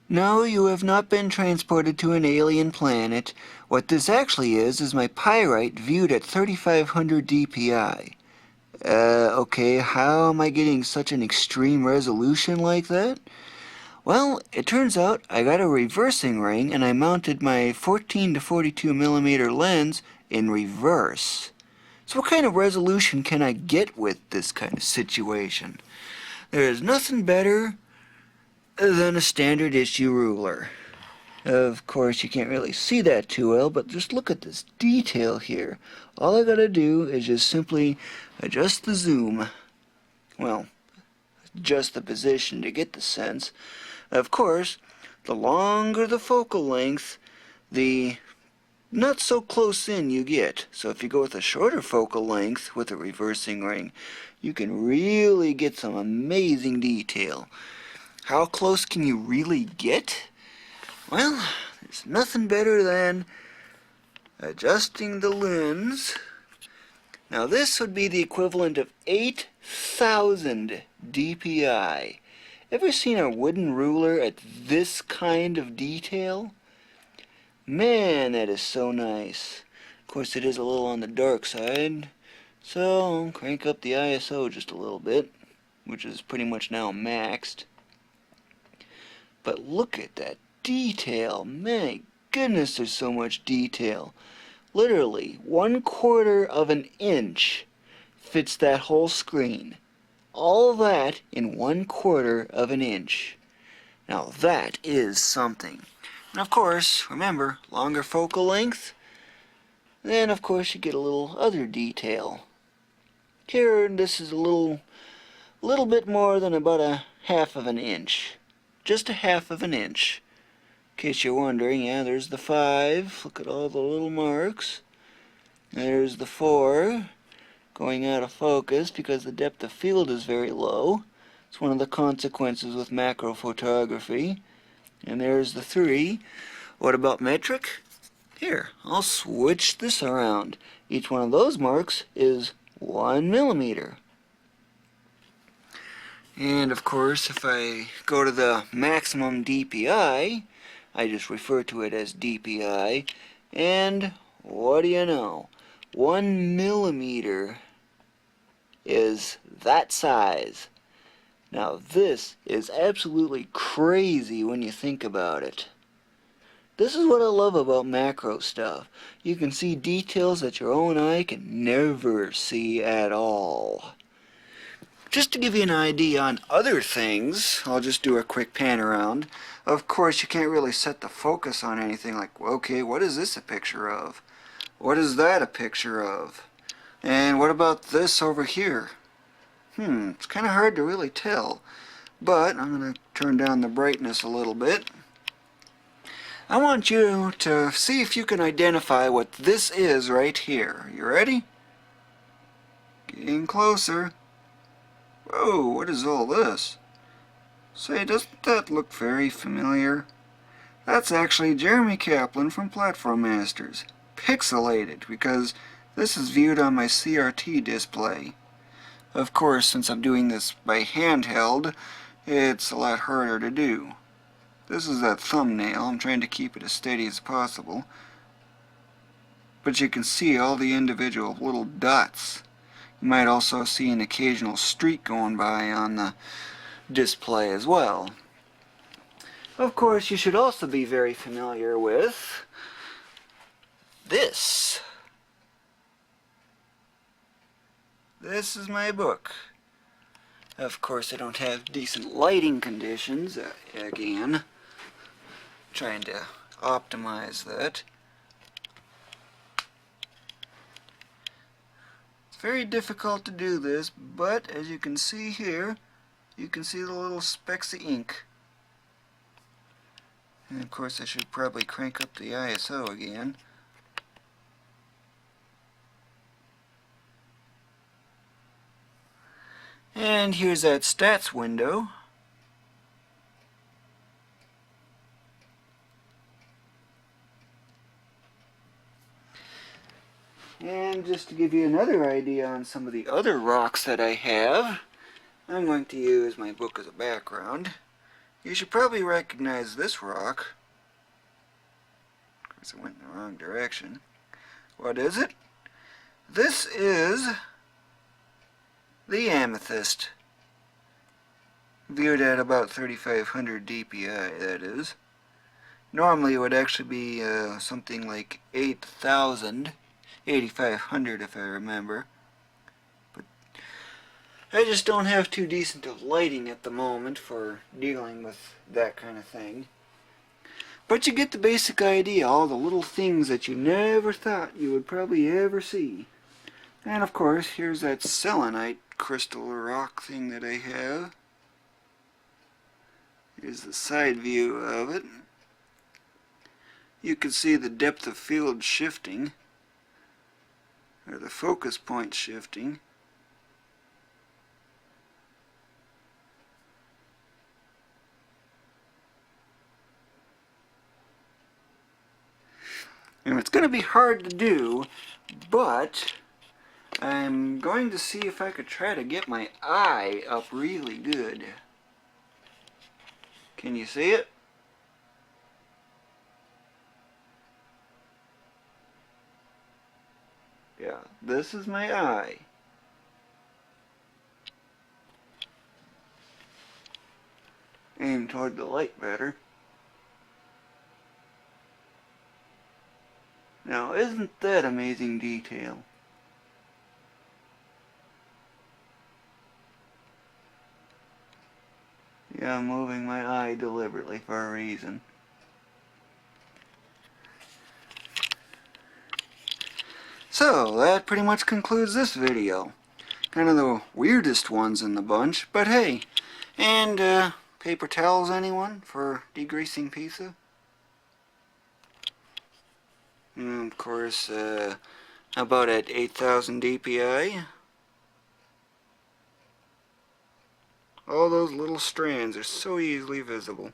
No, you have not been transported to an alien planet. What this actually is my pyrite viewed at 3500 dpi. Okay, how am I getting such an extreme resolution like that? Well, it turns out I got a reversing ring and I mounted my 14 to 42 millimeter lens in reverse. So what kind of resolution can I get with this kind of situation? There is nothing better than a standard issue ruler. Of course, you can't really see that too well, but just look at this detail here. All I gotta do is just simply adjust the zoom. Well, adjust the position to get the sense. Of course, the longer the focal length, the not so close in you get. So if you go with a shorter focal length with a reversing ring, you can really get some amazing detail. How close can you really get? Well, there's nothing better than adjusting the lens. Now this would be the equivalent of 8,000 dpi. Ever seen a wooden ruler at this kind of detail? Man, that is so nice. Of course, it is a little on the dark side, so I'll crank up the ISO just a little bit, which is pretty much now maxed. But look at that detail. My goodness, there's so much detail. Literally, 1/4 of an inch fits that whole screen. All that in 1/4 of an inch. Now that is something. And of course, remember, longer focal length, then of course you get a little other detail. Here, this is a little bit more than about a half of an inch. Just a half of an inch. In case you're wondering, yeah, there's the 5. Look at all the little marks. There's the 4 going out of focus because the depth of field is very low. It's one of the consequences with macro photography. And there's the 3. What about metric? Here, I'll switch this around. Each one of those marks is 1 millimeter. And of course, if I go to the maximum DPI, I just refer to it as DPI, and what do you know? 1 millimeter is that size. Now this is absolutely crazy when you think about it. This is what I love about macro stuff. You can see details that your own eye can never see at all. Just to give you an idea on other things, I'll just do a quick pan around. Of course, you can't really set the focus on anything like, okay, what is this a picture of? What is that a picture of? And what about this over here? It's kind of hard to really tell. But I'm going to turn down the brightness a little bit. I want you to see if you can identify what this is right here. You ready? Getting closer. Whoa, what is all this? Say, doesn't that look very familiar? That's actually Jeremy Kaplan from Platform Masters. Pixelated, because this is viewed on my CRT display. Of course, since I'm doing this by handheld, it's a lot harder to do. This is that thumbnail. I'm trying to keep it as steady as possible. But you can see all the individual little dots. You might also see an occasional streak going by on the display as well. Of course, you should also be very familiar with this. This is my book. Of course, I don't have decent lighting conditions, again. Trying to optimize that. It's very difficult to do this, but as you can see here, you can see the little specks of ink. And of course I should probably crank up the ISO again. And here's that stats window. And just to give you another idea on some of the other rocks that I have, I'm going to use my book as a background. You should probably recognize this rock. Of course, it went in the wrong direction. What is it? This is the amethyst. Viewed at about 3500 DPI, that is. Normally it would actually be something like 8,000, 8,500 if I remember. But I just don't have too decent of lighting at the moment for dealing with that kind of thing. But you get the basic idea, all the little things that you never thought you would probably ever see. And of course, here's that selenite crystal rock thing that I have. Here's the side view of it. You can see the depth of field shifting, or the focus point shifting. And it's going to be hard to do, but I'm going to see if I could try to get my eye up really good. Can you see it? Yeah, this is my eye. Aim toward the light better. Now, isn't that amazing detail? Yeah, I'm moving my eye deliberately for a reason. So, that pretty much concludes this video. Kind of the weirdest ones in the bunch, but hey. And, paper towels, anyone, for degreasing pizza? And of course, how about at 8,000 DPI? All those little strands are so easily visible.